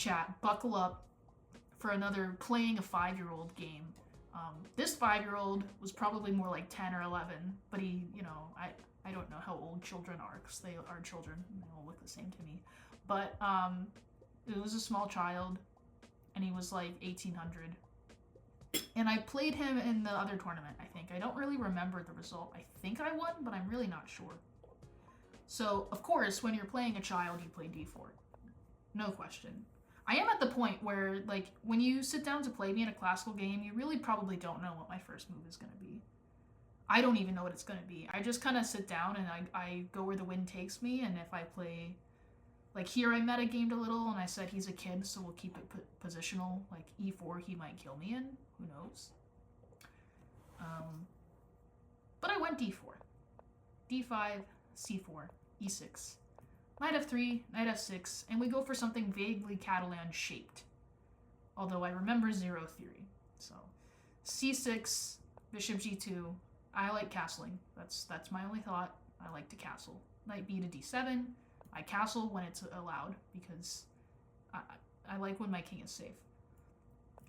chat, buckle up for another playing a 5-year-old game. This 5-year-old was probably more like 10 or 11, but he, I don't know how old children are because they are children. They all look the same to me. But it was a small child, and he was like 1800. And I played him in the other tournament, I think. I don't really remember the result. I think I won, but I'm really not sure. So, of course, when you're playing a child, you play d4. No question. I am at the point where, like, when you sit down to play me in a classical game, you really probably don't know what my first move is going to be. I don't even know what it's going to be. I just kind of sit down and I go where the wind takes me, and if I play. Like, here I metagamed a little, and I said he's a kid, so we'll keep it positional. Like, e4 he might kill me in. Who knows? But I went d4. d5, c4, e6. Knight f3, knight f6, and we go for something vaguely Catalan-shaped. Although I remember zero theory. So, c6, bishop g2. I like castling. That's my only thought. I like to castle. Knight b to d7. I castle when it's allowed because I like when my king is safe.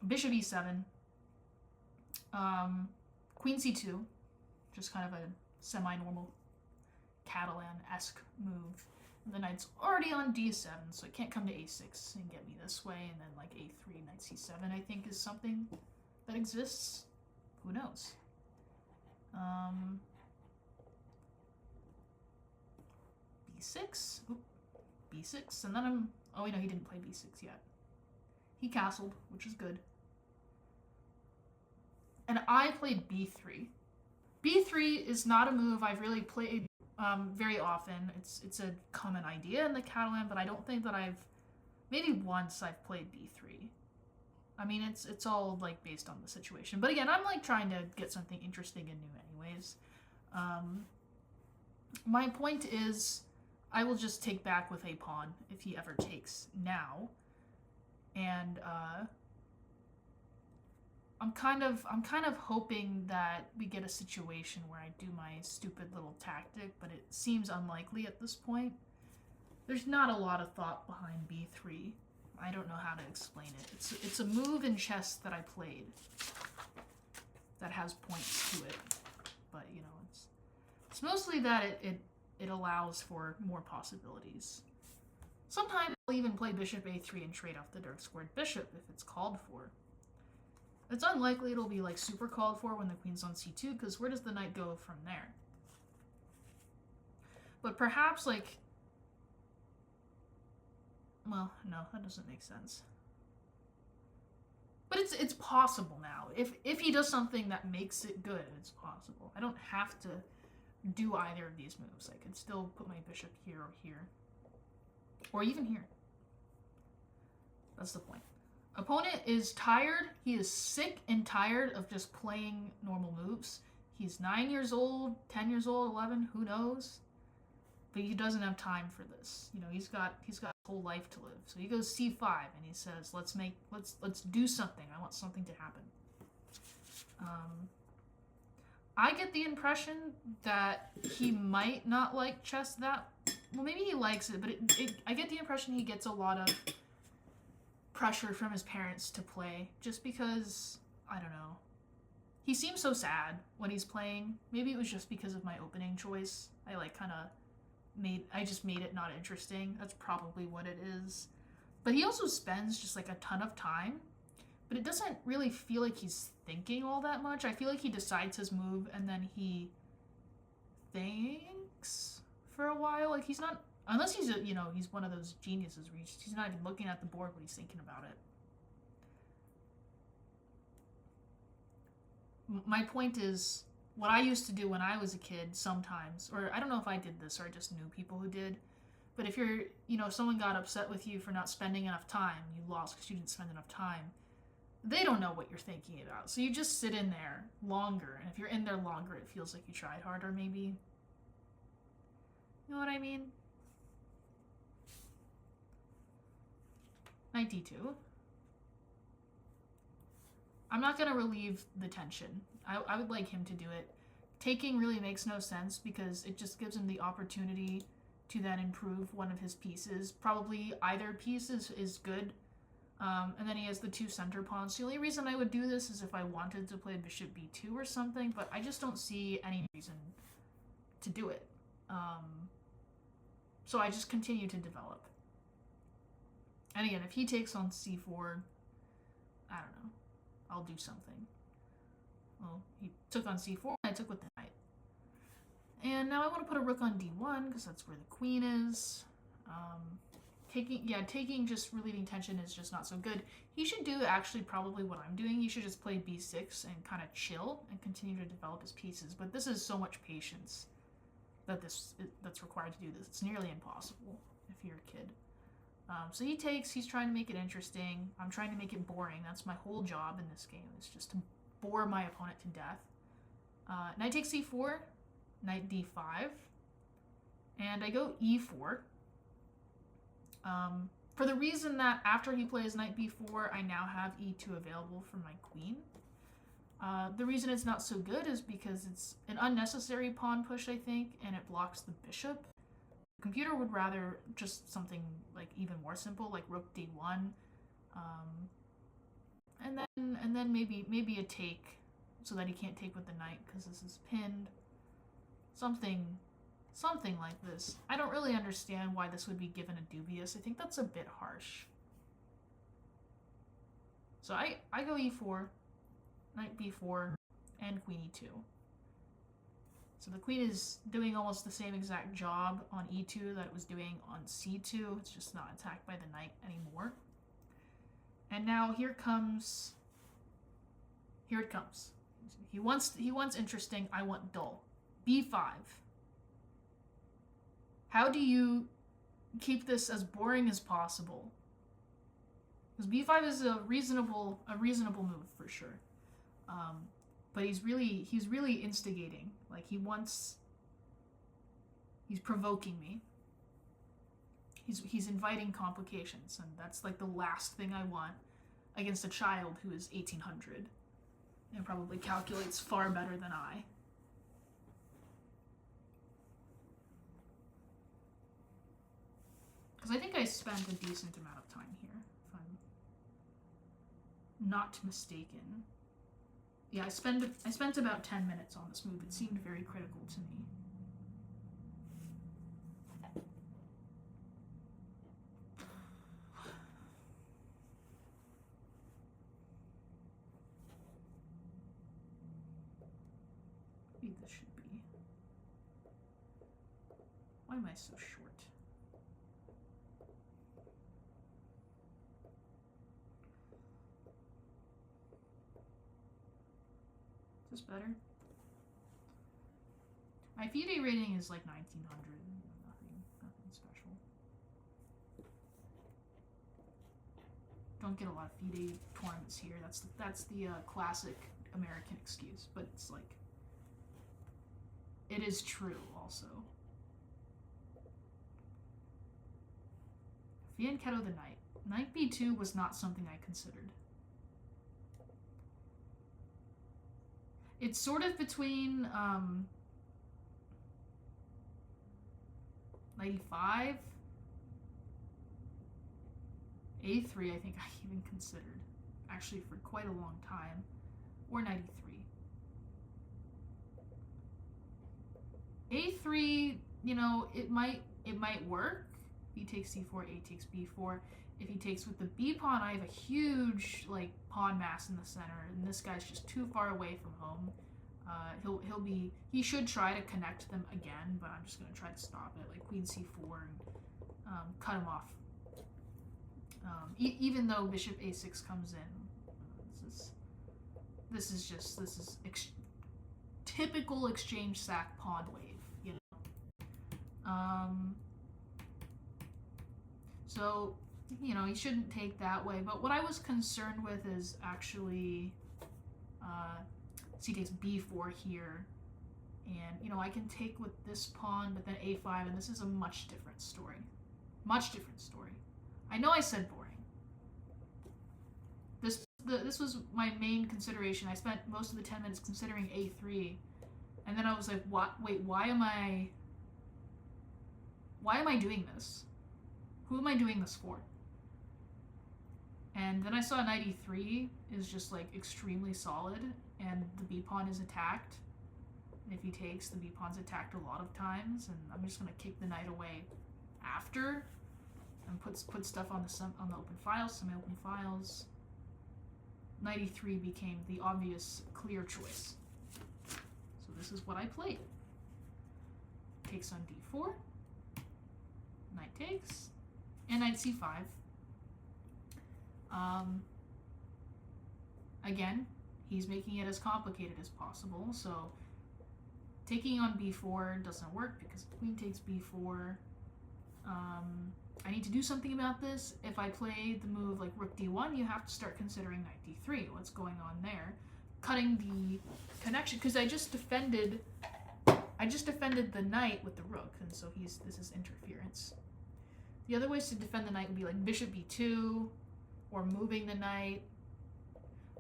Bishop e7. Queen c2. Just kind of a semi-normal Catalan-esque move. And the knight's already on d7, so it can't come to a6 and get me this way. And then like a3, knight c7, I think is something that exists. Who knows? b6. Oop, b6, and then I'm. Oh wait, no, he didn't play b6 yet. He castled, which is good. And I played b3. b3 is not a move I've really played very often. It's a common idea in the Catalan, but I don't think that maybe once I've played b3. I mean, it's all like based on the situation. But again, I'm like trying to get something interesting and new anyways. My point is, I will just take back with a pawn if he ever takes now. And I'm kind of hoping that we get a situation where I do my stupid little tactic, but it seems unlikely at this point. There's not a lot of thought behind b3. I don't know how to explain it. It's a move in chess that I played that has points to it, but you know, it's mostly that it allows for more possibilities. Sometimes I'll even play bishop a3 and trade off the dark squared bishop if it's called for. It's unlikely it'll be like super called for when the queen's on c2, because where does the knight go from there? But perhaps like, well, no, that doesn't make sense. But it's possible now. If he does something that makes it good, it's possible. I don't have to do either of these moves. I could still put my bishop here or here. Or even here. That's the point. Opponent is tired. He is sick and tired of just playing normal moves. He's 9 years old, 10 years old, 11, who knows? But he doesn't have time for this. You know, he's got a whole life to live. So he goes c5 and he says, let's do something. I want something to happen. I get the impression that he might not like chess that well. Maybe he likes it, but I get the impression he gets a lot of pressure from his parents to play, just because, I don't know. He seems so sad when he's playing. Maybe it was just because of my opening choice. I just made it not interesting. That's probably what it is. But he also spends just like a ton of time, but it doesn't really feel like he's thinking all that much. I feel like he decides his move and then he thinks for a while. Like, he's not, unless he's he's one of those geniuses where he's not even looking at the board when he's thinking about it. My point is, what I used to do when I was a kid sometimes, or I don't know if I did this or I just knew people who did, but if someone got upset with you for not spending enough time, you lost because you didn't spend enough time, they don't know what you're thinking about. So you just sit in there longer, and if you're in there longer, it feels like you tried harder, maybe. You know what I mean? Knight d2. I'm not going to relieve the tension. I would like him to do it. Taking really makes no sense because it just gives him the opportunity to then improve one of his pieces. Probably either piece is good And then he has the 2 center pawns. The only reason I would do this is if I wanted to play bishop b2 or something, but I just don't see any reason to do it. So I just continue to develop. And again, if he takes on c4, I don't know, I'll do something. Well, he took on c4, and I took with the knight. And now I want to put a rook on d1, because that's where the queen is. Taking just relieving tension is just not so good. He should do actually probably what I'm doing. He should just play b6 and kind of chill and continue to develop his pieces. But this is so much patience that's required to do this. It's nearly impossible if you're a kid. So he takes, he's trying to make it interesting. I'm trying to make it boring. That's my whole job in this game, is just to bore my opponent to death. Knight takes c4, knight d5, and I go e4. For the reason that after he plays knight b4, I now have e2 available for my queen. The reason it's not so good is because it's an unnecessary pawn push, I think, and it blocks the bishop. The computer would rather just something like even more simple, like rook d1, and then maybe a take, so that he can't take with the knight because this is pinned. Something like this. I don't really understand why this would be given a dubious. I think that's a bit harsh. So I go e4, knight b4, and queen e2. So the queen is doing almost the same exact job on e2 that it was doing on c2. It's just not attacked by the knight anymore. And now here it comes. He wants interesting, I want dull. b5. How do you keep this as boring as possible? Because b5 is a reasonable move for sure. But he's really instigating. Like he's provoking me. He's inviting complications, and that's like the last thing I want against a child who is 1800 and probably calculates far better than I. Because I think I spent a decent amount of time here, if I'm not mistaken. Yeah, I spent about 10 minutes on this move. It seemed very critical to me. Maybe this should be. Why am I so short? Is this better? My FIDE rating is like 1900. Nothing special. Don't get a lot of FIDE tournaments here. That's the classic American excuse, but it's like it is true also. Fianchetto the knight. Knight b2 was not something I considered. It's sort of between 95, a3 I think I even considered, actually for quite a long time, or 93. a3, you know, it might work. B takes c4, a takes b4. If he takes with the b pawn, I have a huge like pawn mass in the center, and this guy's just too far away from home. He should try to connect them again, but I'm just gonna try to stop it, like queen c4 and cut him off. Even though bishop a6 comes in, this is typical exchange sack pawn wave, you know. So, you know, he shouldn't take that way. But what I was concerned with is actually c takes b4 here. And, you know, I can take with this pawn, but then a5, and this is a much different story. Much different story. I know I said boring. This was my main consideration. I spent most of the 10 minutes considering a3. And then I was like, what? Wait, why am I doing this? Who am I doing this for? And And then I saw knight e3 is just like extremely solid, and the b pawn is attacked. And if he takes, the b pawn's attacked a lot of times, and I'm just gonna kick the knight away after, and put stuff on the open files, semi-open files. Knight e3 became the obvious, clear choice. So this is what I played. Takes on d4, knight takes, and knight c5. Again, he's making it as complicated as possible, so taking on b4 doesn't work because queen takes b4. I need to do something about this. If I play the move like rook d1, you have to start considering knight d3. What's going on there? Cutting the connection, because I just defended the knight with the rook, and so this is interference. The other ways to defend the knight would be like bishop b2, or moving the knight.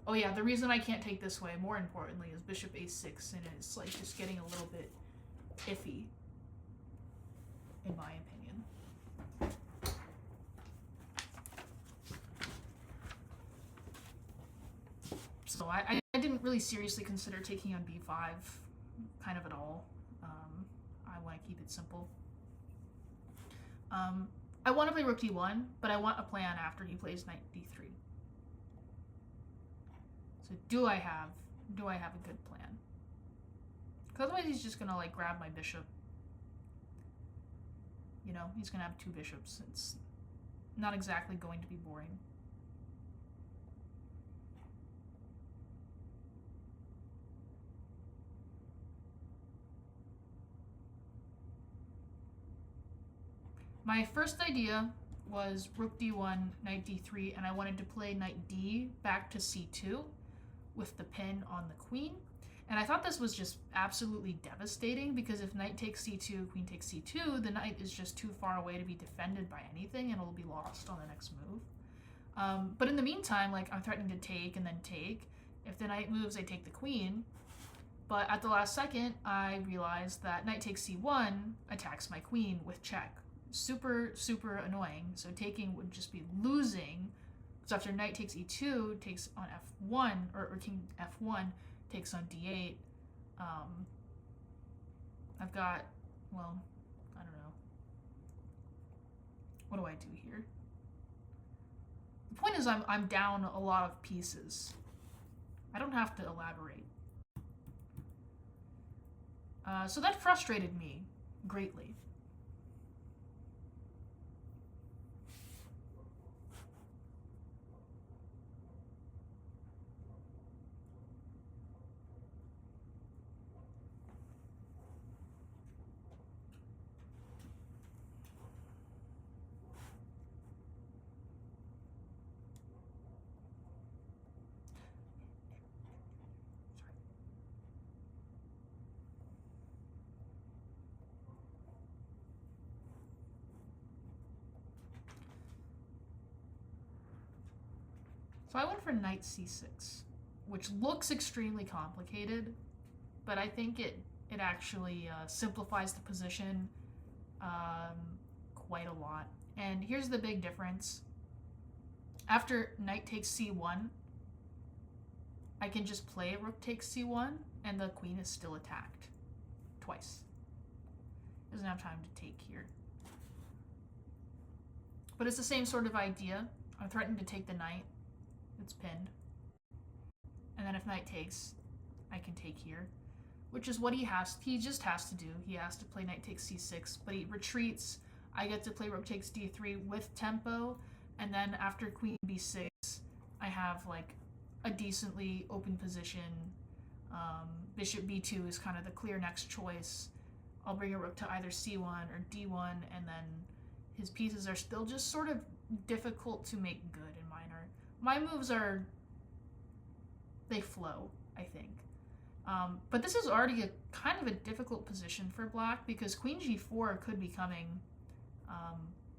Oh yeah, the reason I can't take this way, more importantly, is bishop a6, and it's like just getting a little bit iffy, in my opinion. So I didn't really seriously consider taking on b5, kind of at all. I want to keep it simple. I want to play rook d1, but I want a plan after he plays knight d3. So do I have a good plan? Because otherwise he's just gonna like grab my bishop. You know, he's gonna have two bishops. It's not exactly going to be boring. My first idea was rook d1, knight d3, and I wanted to play knight d back to c2 with the pin on the queen. And I thought this was just absolutely devastating, because if knight takes c2, queen takes c2, the knight is just too far away to be defended by anything, and it'll be lost on the next move. But in the meantime, like, I'm threatening to take and then take. If the knight moves, I take the queen. But at the last second, I realized that knight takes c1 attacks my queen with check. Super, super annoying. So taking would just be losing. So after knight takes e2, takes on f1, or king f1, takes on d8. I've got, well, I don't know. What do I do here? The point is I'm down a lot of pieces. I don't have to elaborate. So that frustrated me greatly. So I went for knight c6, which looks extremely complicated, but I think it actually simplifies the position quite a lot. And here's the big difference. After knight takes c1, I can just play rook takes c1, and the queen is still attacked twice. Doesn't have time to take here. But it's the same sort of idea. I'm threatening to take the knight. It's pinned. And then if knight takes, I can take here, which is what he just has to do. He has to play knight takes c6, but he retreats. I get to play rook takes d3 with tempo, and then after queen b6, I have like a decently open position. Bishop b2 is kind of the clear next choice. I'll bring a rook to either c1 or d1, and then his pieces are still just sort of difficult to make good in minor. My moves they flow, I think. But this is already a kind of a difficult position for black, because queen g4 could be coming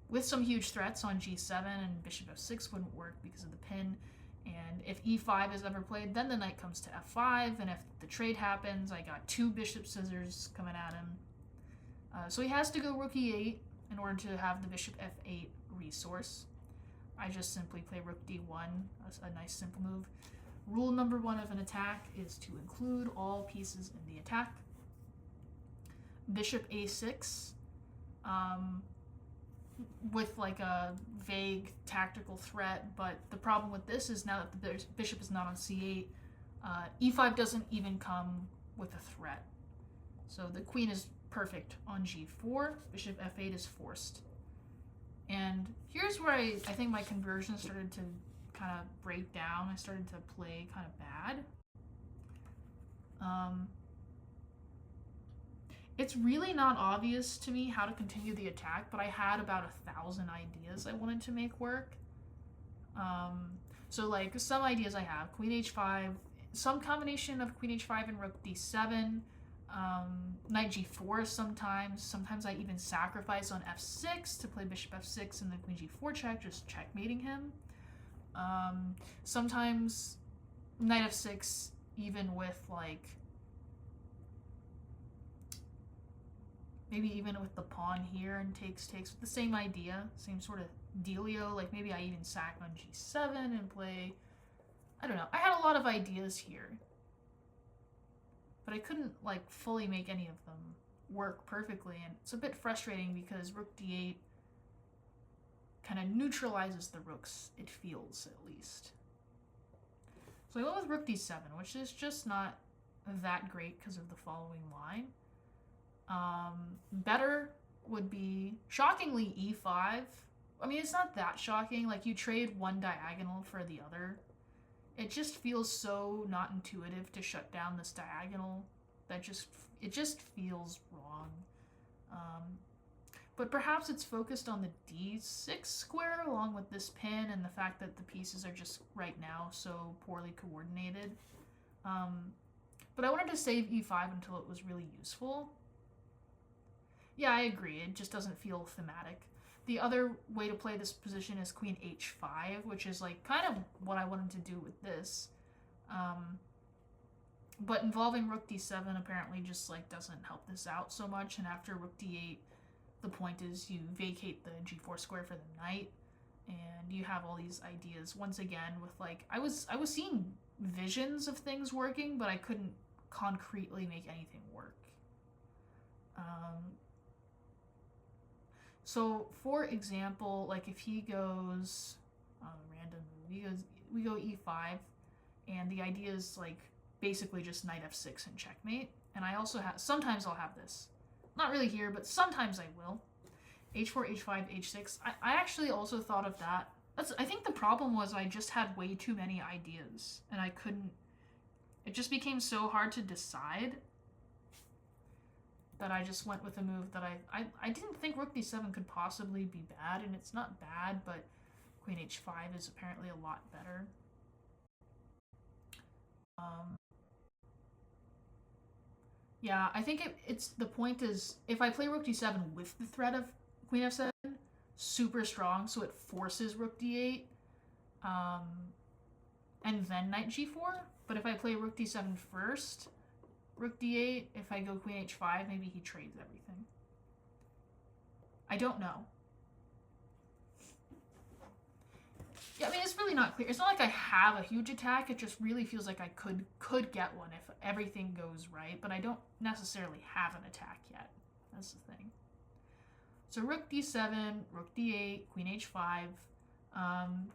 with some huge threats on g7, and bishop f6 wouldn't work because of the pin. And if e5 is ever played, then the knight comes to f5, and if the trade happens, I got two bishop scissors coming at him. So he has to go rook e8 in order to have the bishop f8 resource. I just simply play rook d1, a nice simple move. Rule number 1 of an attack is to include all pieces in the attack. Bishop a6, with like a vague tactical threat, but the problem with this is now that the bishop is not on c8, e5 doesn't even come with a threat. So the queen is perfect on g4, bishop f8 is forced. And here's where I think my conversion started to kind of break down. I started to play kind of bad. It's really not obvious to me how to continue the attack, but I had about 1,000 ideas I wanted to make work. So like some ideas I have, queen h5, some combination of queen h5 and rook d7, knight g4 sometimes I even sacrifice on f6 to play bishop f6 and then queen g4 check, just checkmating him. Sometimes knight f6 even with like maybe even with the pawn here and takes with the same idea, same sort of dealio. Like maybe I even sack on g7 and play, I don't know. I had a lot of ideas here, but I couldn't like fully make any of them work perfectly, and it's a bit frustrating because rook d8 kind of neutralizes the rooks, it feels at least. So I went with rook d7, which is just not that great because of the following line. Better would be, shockingly, e5. I mean, it's not that shocking. Like, you trade one diagonal for the other. It just feels so not intuitive to shut down this diagonal. It just feels wrong. But perhaps it's focused on the d6 square along with this pin and the fact that the pieces are just right now so poorly coordinated. But I wanted to save e5 until it was really useful. Yeah, I agree. It just doesn't feel thematic. The other way to play this position is queen h5, which is like kind of what I wanted to do with this. But involving rook d7 apparently just like doesn't help this out so much, and after rook d8, the point is you vacate the g4 square for the knight, and you have all these ideas once again with like, I was seeing visions of things working, but I couldn't concretely make anything work. So for example, like if he goes random move, we go e5, and the idea is like basically just knight f6 and checkmate. And I also have, sometimes I'll have this, not really here, but sometimes I will. h4, h5, h6. I actually also thought of that. I think the problem was I just had way too many ideas, and I couldn't, it just became so hard to decide that I just went with a move that I didn't think rook d7 could possibly be bad, and it's not bad, but queen h5 is apparently a lot better. Yeah, I think it's the point is, if I play rook d7 with the threat of queen f7, super strong, so it forces rook d8, and then knight g4. But if I play rook d7 first, rook d8, if I go queen h5, maybe he trades everything. I don't know. Yeah, I mean, it's really not clear. It's not like I have a huge attack. It just really feels like I could get one if everything goes right, but I don't necessarily have an attack yet. That's the thing. So rook d7, rook d8, queen h5,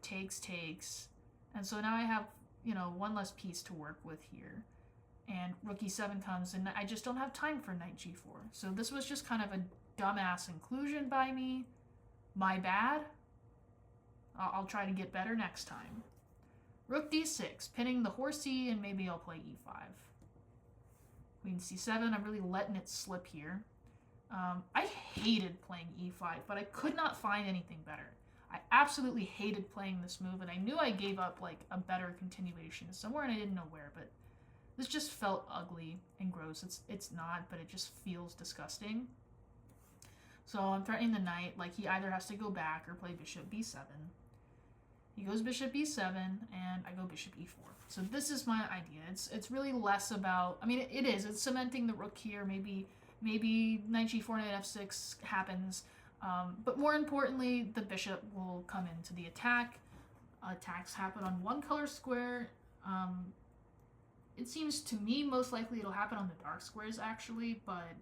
takes. And so now I have, you know, one less piece to work with here. And rook e7 comes, and I just don't have time for knight g4. So this was just kind of a dumbass inclusion by me. My bad. I'll try to get better next time. Rook d6, pinning the horsey, and maybe I'll play e5. Queen c7, I'm really letting it slip here. I hated playing e5, but I could not find anything better. I absolutely hated playing this move, and I knew I gave up like a better continuation somewhere, and I didn't know where, but this just felt ugly and gross. It's not, but it just feels disgusting. So I'm threatening the knight, like he either has to go back or play bishop b7. He goes bishop b7, and I go bishop e4. So this is my idea. It's really less about, I mean, it is. It's cementing the rook here. Maybe knight g4, knight f6 happens. But more importantly, the bishop will come into the attack. Attacks happen on one color square. It seems to me most likely it'll happen on the dark squares actually, but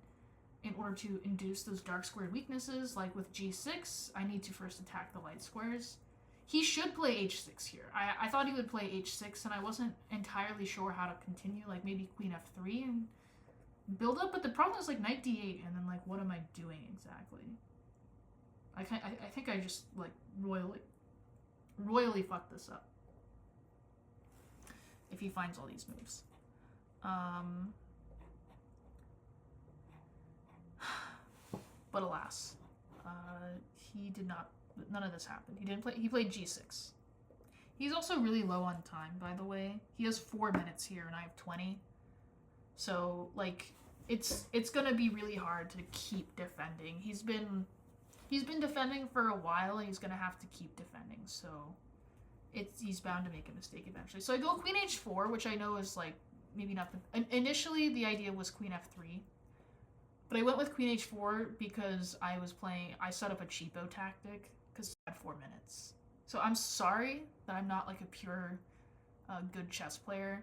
in order to induce those dark square weaknesses, like with g6, I need to first attack the light squares. He should play h6 here. I thought he would play h6, and I wasn't entirely sure how to continue, like maybe queen f3 and build up, but the problem is like knight d8, and then like what am I doing exactly? I think I just like royally fucked this up. If he finds all these moves. But alas, he did not, none of this happened. He played g6. He's also really low on time, by the way. He has 4 minutes here and I have 20. So, like, it's gonna be really hard to keep defending. He's been defending for a while and he's gonna have to keep defending, so he's bound to make a mistake eventually. So I go queen h4, which I know is like maybe not the initially the idea was queen f3, but I went with queen h4 because I set up a cheapo tactic because I had 4 minutes. So I'm sorry that I'm not like a pure good chess player,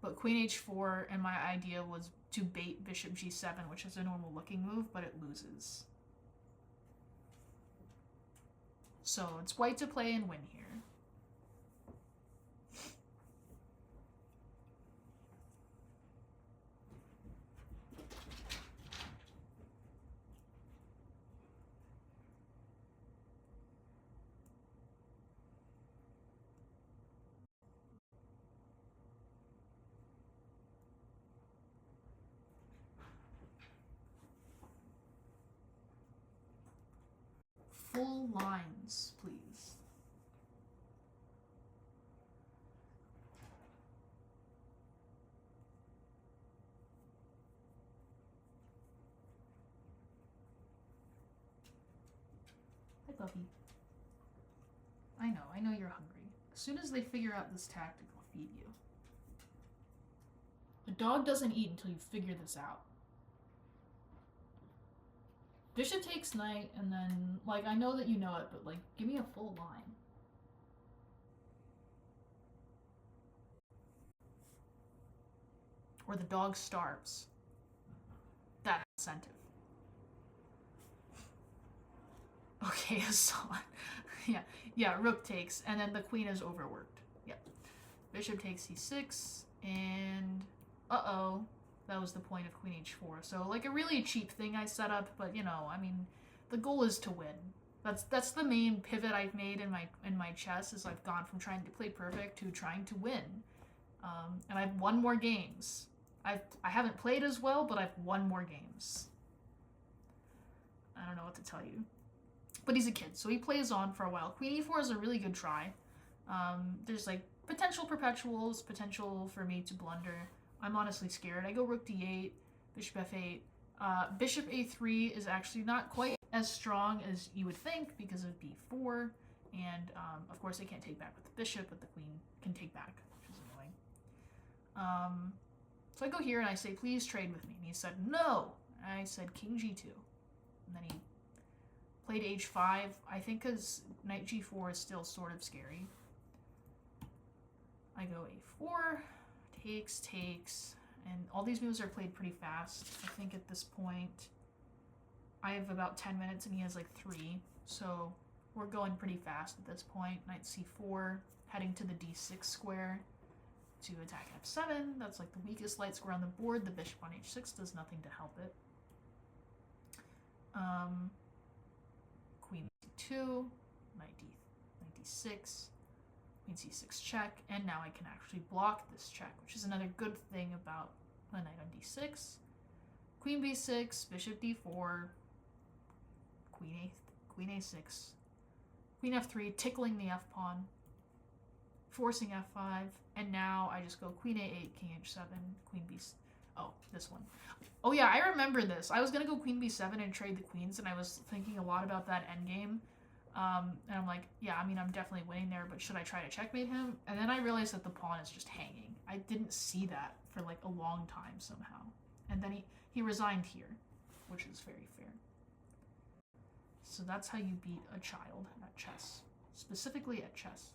but queen h4 and my idea was to bait bishop g7, which is a normal looking move, but it loses. So it's white to play and win here. Full lines, please. Hi, puppy. I know you're hungry. As soon as they figure out this tactic, I'll feed you. A dog doesn't eat until you figure this out. Bishop takes knight, and then, like, I know that you know it, but, like, give me a full line. Or the dog starves. That incentive. Okay, Hassan. yeah, rook takes, and then the queen is overworked. Yep. Bishop takes c6, and uh-oh. That was the point of queen h4. So, like, a really cheap thing I set up, but, you know, I mean, the goal is to win. That's the main pivot I've made in my chess, is I've gone from trying to play perfect to trying to win. And I've won more games. I haven't played as well, but I've won more games. I don't know what to tell you. But he's a kid, so he plays on for a while. Queen e4 is a really good try. There's, like, potential perpetuals, potential for me to blunder. I'm honestly scared. I go rook d8, bishop f8. Bishop a3 is actually not quite as strong as you would think because of b4. And, of course, I can't take back with the bishop, but the queen can take back, which is annoying. So I go here and I say, please trade with me. And he said, no. And I said, king g2. And then he played h5, I think because knight g4 is still sort of scary. I go a4. Takes, and all these moves are played pretty fast. I think at this point, I have about 10 minutes and he has like 3, so we're going pretty fast at this point. Knight c4, heading to the d6 square to attack f7. That's like the weakest light square on the board. The bishop on h6 does nothing to help it. Queen c2, knight d6, queen c6 check, and now I can actually block this check, which is another good thing about the knight on d6. Queen b6, bishop d4, queen a6, queen f3, tickling the f pawn, forcing f5, and now I just go queen a8, king h7, queen b. Oh, this one. Oh yeah, I remember this. I was gonna go queen b7 and trade the queens, and I was thinking a lot about that endgame. And I'm like, yeah, I mean, I'm definitely winning there, but should I try to checkmate him? And then I realized that the pawn is just hanging. I didn't see that for like a long time somehow. And then he resigned here, which is very fair. So that's how you beat a child at chess, specifically at chess.